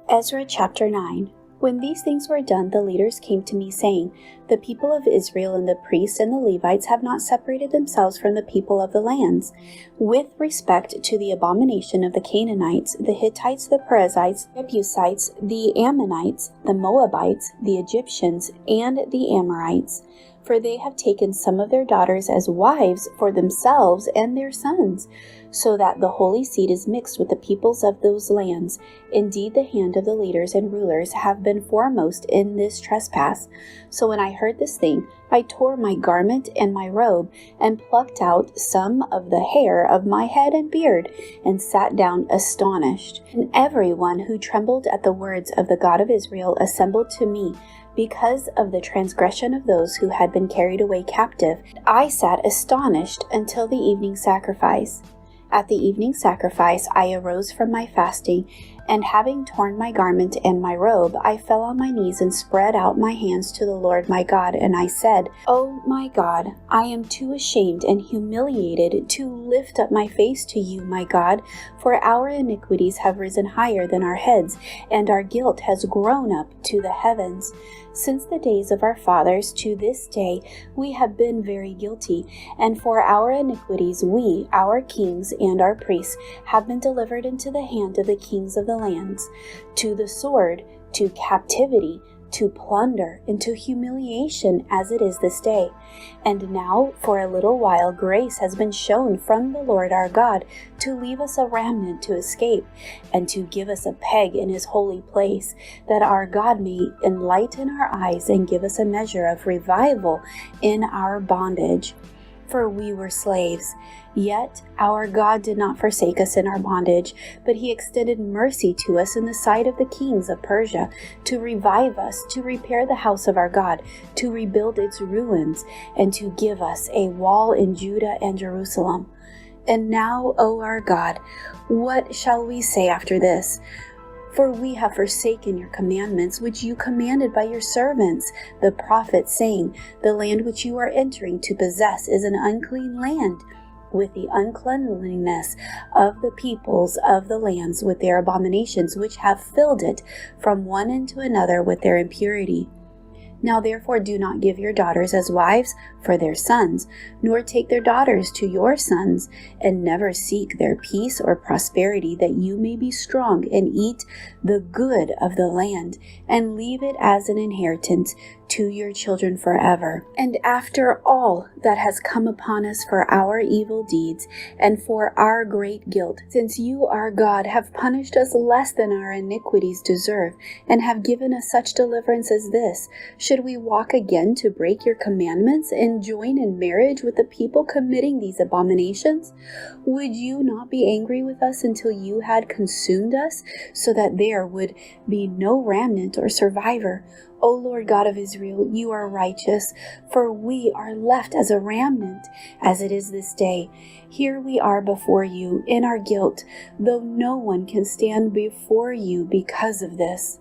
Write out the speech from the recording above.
Ezra chapter 9. When these things were done, the leaders came to me, saying, The people of Israel and the priests and the Levites have not separated themselves from the people of the lands, with respect to the abomination of the Canaanites, the Hittites, the Perizzites, the Jebusites, the Ammonites, the Moabites, the Egyptians, and the Amorites. For they have taken some of their daughters as wives for themselves and their sons, so that the holy seed is mixed with the peoples of those lands. Indeed, the hand of the leaders and rulers have been foremost in this trespass. So when I heard this thing, I tore my garment and my robe, and plucked out some of the hair of my head and beard, and sat down astonished. And everyone who trembled at the words of the God of Israel assembled to me, because of the transgression of those who had been carried away captive. I sat astonished until the evening sacrifice. At the evening sacrifice I arose from my fasting, and having torn my garment and my robe, I fell on my knees and spread out my hands to the Lord my God, and I said, O my God, I am too ashamed and humiliated to lift up my face to you, my God, for our iniquities have risen higher than our heads, and our guilt has grown up to the heavens. Since the days of our fathers to this day we have been very guilty, and for our iniquities we, our kings and our priests, have been delivered into the hand of the kings of the lands, to the sword, to captivity, to plunder, and to humiliation, as it is this day. And now for a little while grace has been shown from the Lord our God, to leave us a remnant to escape, and to give us a peg in his holy place, that our God may enlighten our eyes and give us a measure of revival in our bondage. For we were slaves. Yet our God did not forsake us in our bondage, but he extended mercy to us in the sight of the kings of Persia, to revive us, to repair the house of our God, to rebuild its ruins, and to give us a wall in Judah and Jerusalem. And now, O our God, what shall we say after this? For we have forsaken your commandments, which you commanded by your servants, the prophets, saying, The land which you are entering to possess is an unclean land, with the uncleanliness of the peoples of the lands, with their abominations, which have filled it from one end to another with their impurity. Now therefore do not give your daughters as wives for their sons, nor take their daughters to your sons, and never seek their peace or prosperity, that you may be strong and eat the good of the land, and leave it as an inheritance to your children forever. And after all that has come upon us for our evil deeds and for our great guilt, since you, our God, have punished us less than our iniquities deserve, and have given us such deliverance as this, should we walk again to break your commandments and join in marriage with the people committing these abominations? Would you not be angry with us until you had consumed us, so that there would be no remnant or survivor? O Lord God of Israel, you are righteous, for we are left as a remnant, as it is this day. Here we are before you in our guilt, though no one can stand before you because of this.